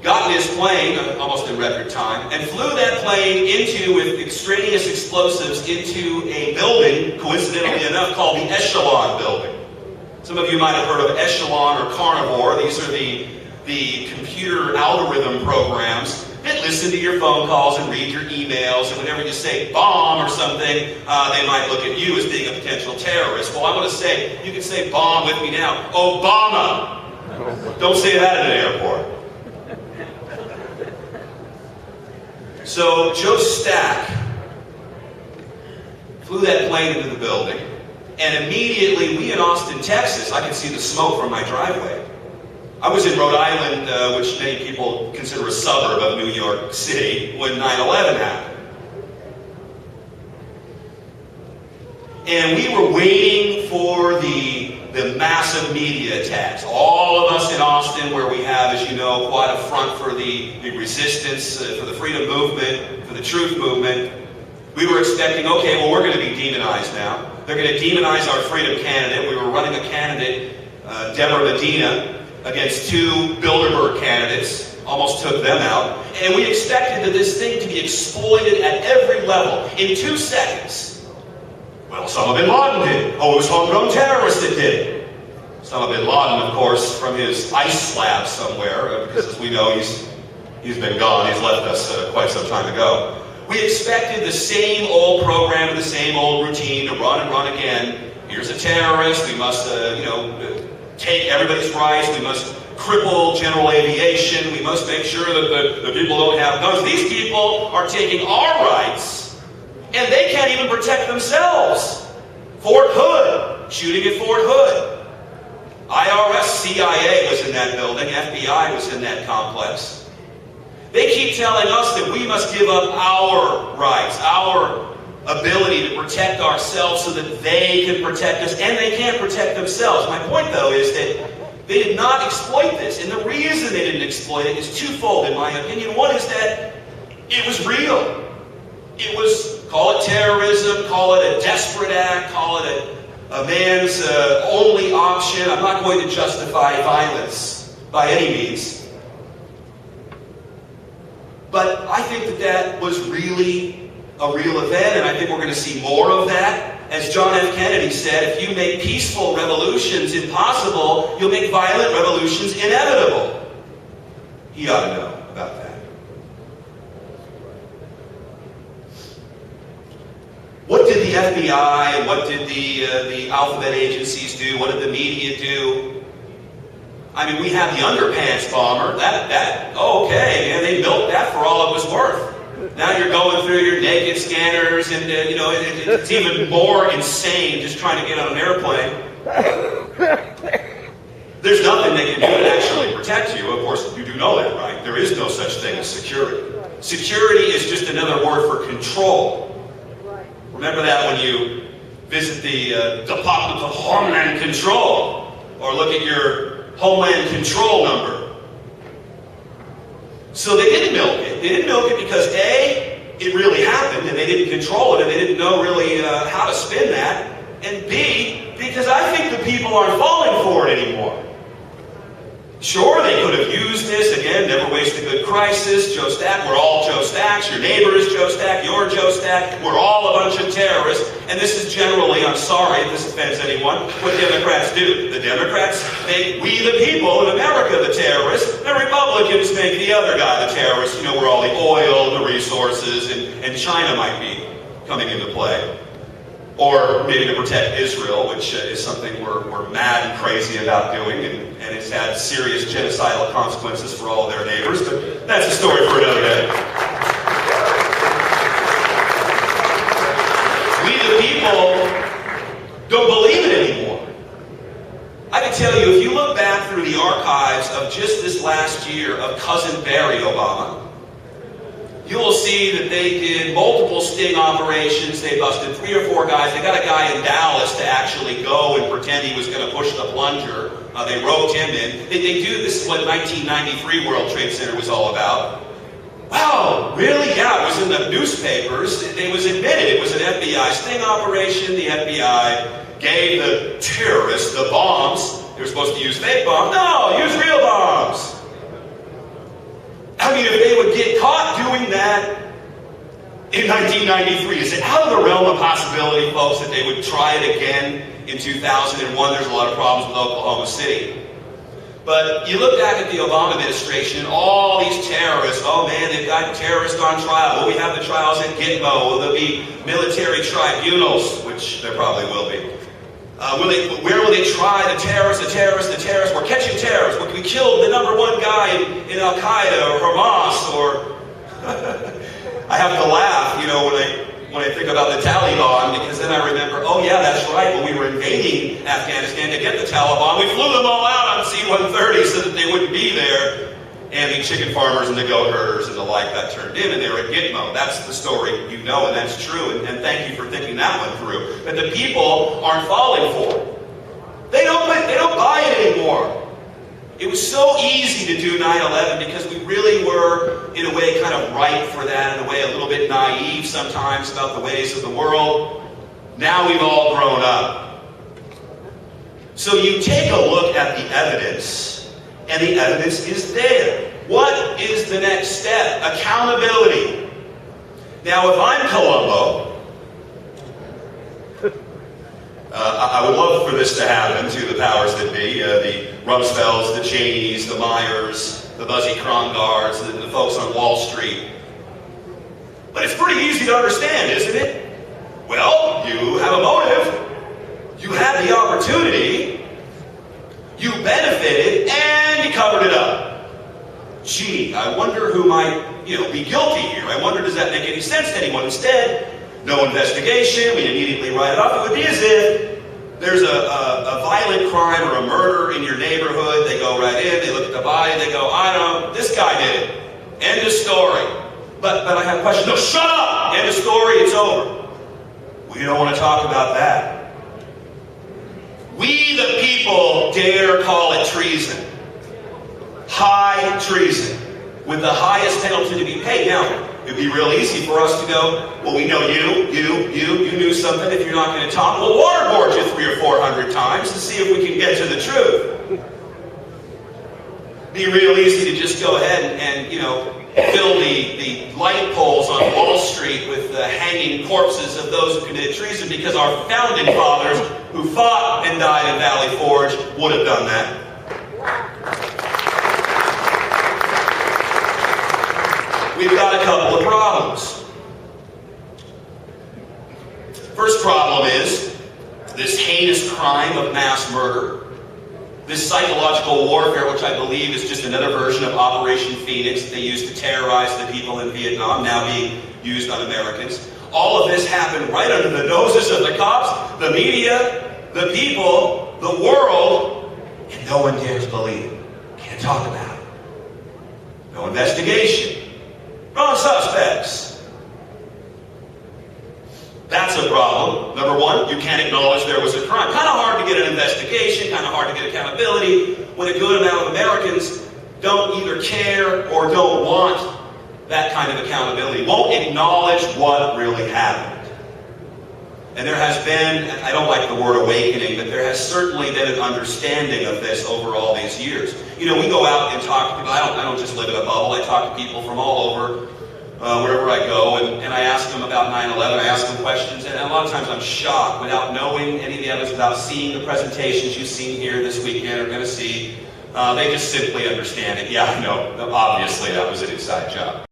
got in his plane, almost in record time, and flew that plane with extraneous explosives into a building, coincidentally enough, called the Echelon Building. Some of you might have heard of Echelon or Carnivore. These are the computer algorithm programs that listen to your phone calls and read your emails, and whenever you say bomb or something, they might look at you as being a potential terrorist. Well, I want to say, you can say bomb with me now, Obama. Don't say that at an airport. So Joe Stack flew that plane into the building, and immediately we in Austin, Texas, I could see the smoke from my driveway. I was in Rhode Island, which many people consider a suburb of New York City, when 9/11 happened. And we were waiting for the massive media attacks. All of us in Austin, where we have, as you know, quite a front for the resistance, for the freedom movement, for the truth movement, we were expecting, okay, well, we're going to be demonized now. They're going to demonize our freedom candidate. We were running a candidate, Deborah Medina, against two Bilderberg candidates, almost took them out. And we expected that this thing to be exploited at every level in 2 seconds. Well, Osama bin Laden did it. Oh, it was homegrown terrorists that did it. Osama bin Laden, of course, from his ice lab somewhere, because as we know, he's been gone. He's left us quite some time ago. We expected the same old program and the same old routine to run and run again. Here's a terrorist. We must, take everybody's rights. We must cripple general aviation. We must make sure that the people don't have guns. These people are taking our rights, and they can't even protect themselves. Fort Hood, shooting at Fort Hood. IRS, CIA was in that building. FBI was in that complex. They keep telling us that we must give up our rights, our ability to protect ourselves so that they can protect us, and they can't protect themselves. My point, though, is that they did not exploit this, and the reason they didn't exploit it is twofold, in my opinion. One is that it was real. It was, call it terrorism, call it a desperate act, call it a man's only option. I'm not going to justify violence by any means. But I think that that was really a real event, and I think we're going to see more of that. As John F. Kennedy said, if you make peaceful revolutions impossible, you'll make violent revolutions inevitable. He ought to know about that. What did the FBI and what did the alphabet agencies do? What did the media do? I mean, we have the underpants bomber. Okay, man, they milked that for all it was worth. Now you're going through your naked scanners, and it's even more insane just trying to get on an airplane. There's nothing they can do to actually protect you. Of course, you do know that, right? There is no such thing as security. Security is just another word for control. Remember that when you visit the Department of Homeland Control, or look at your Homeland Control number. So they didn't milk it. They didn't milk it because A, it really happened, and they didn't control it, and they didn't know really how to spin that, and B, because I think the people aren't falling for it anymore. Sure, they could have used this, again, never waste a good crisis, Joe Stack, we're all Joe Stacks, your neighbor is Joe Stack, you're Joe Stack, we're all a bunch of terrorists, and this is generally, I'm sorry if this offends anyone, what Democrats do. The Democrats make we the people in America the terrorists, the Republicans make the other guy the terrorist, where all the oil and the resources, and China might be coming into play. Or maybe to protect Israel, which is something we're mad and crazy about doing, and it's had serious genocidal consequences for all of their neighbors, but that's a story for another day. We the people don't believe it anymore. I can tell you, if you look back through the archives of just this last year of Cousin Barry Obama, you will see that they did multiple sting operations. They busted 3 or 4 guys. They got a guy in Dallas to actually go and pretend he was going to push the plunger. They roped him in. They do, this is what 1993 World Trade Center was all about. Wow, really? Yeah, it was in the newspapers. It was admitted it was an FBI sting operation. The FBI gave the terrorists the bombs. They were supposed to use fake bombs. No, use real bombs. I mean, if they would get caught doing that in 1993, is it out of the realm of possibility, folks, that they would try it again in 2001? There's a lot of problems with Oklahoma City. But you look back at the Obama administration and all these terrorists, oh man, they've got terrorists on trial. Will we have the trials at Gitmo? Will there be military tribunals? Which there probably will be. Where will they try the terrorists, the terrorists, the terrorists? We're catching terrorists. We killed the #1 guy in Al-Qaeda or Hamas or... I have to laugh, you know, when I think about the Taliban, because then I remember, oh yeah, that's right, when we were invading Afghanistan to get the Taliban, we flew them all out on C-130 so that they wouldn't be there, and the chicken farmers and the goat herders and the like got turned in, and they were at Gitmo. That's the story you know, and that's true, and thank you for thinking that one through. But the people aren't falling for it. They don't buy it anymore. It was so easy to do 9/11 because we really were, in a way, kind of ripe for that, in a way a little bit naive sometimes about the ways of the world. Now we've all grown up. So you take a look at the evidence, and the evidence is there. What is the next step? Accountability. Now, if I'm Columbo, I would love for this to happen to the powers that be, the Rumsfelds, the Cheneys, the Myers, the Buzzy Krongards, the folks on Wall Street. But it's pretty easy to understand, isn't it? Well, you have a motive, you had the opportunity, you benefited, and you covered it up. Gee, I wonder who might, be guilty here. I wonder, does that make any sense to anyone? Instead, no investigation, we immediately write it off. It would be as if there's a violent crime or a murder in your neighborhood. They go right in, they look at the body, they go, I know, this guy did it. End of story. But I have a question. No, shut up! End of story, it's over. We don't want to talk about that. We the people dare call it treason. High treason. With the highest penalty to be paid. Now, it'd be real easy for us to go, well, we know you knew something. If you're not going to talk, we'll waterboard you 300 or 400 times to see if we can get to the truth. Be real easy to just go ahead and fill the light poles on Wall Street with the hanging corpses of those who committed treason, because our founding fathers who fought and died in Valley Forge would have done that. We've got a couple of problems. First problem is this heinous crime of mass murder, this psychological warfare, which I believe is just another version of Operation Phoenix that they used to terrorize the people in Vietnam, now being used on Americans. All of this happened right under the noses of the cops, the media, the people, the world, and no one dares believe it. Can't talk about it. No investigation. Wrong suspects. That's a problem. Number one, you can't acknowledge there was a crime. Kind of hard to get an investigation, kind of hard to get accountability when a good amount of Americans don't either care or don't want that kind of accountability, won't acknowledge what really happened. And there has been, I don't like the word awakening, but there has certainly been an understanding of this over all these years. We go out and talk to people. I don't just live in a bubble. I talk to people from all over, wherever I go, and I ask them about 9/11. I ask them questions, and a lot of times I'm shocked without knowing any of the others, without seeing the presentations you've seen here this weekend or going to see. They just simply understand it. Yeah, I know. Obviously, that was an inside job.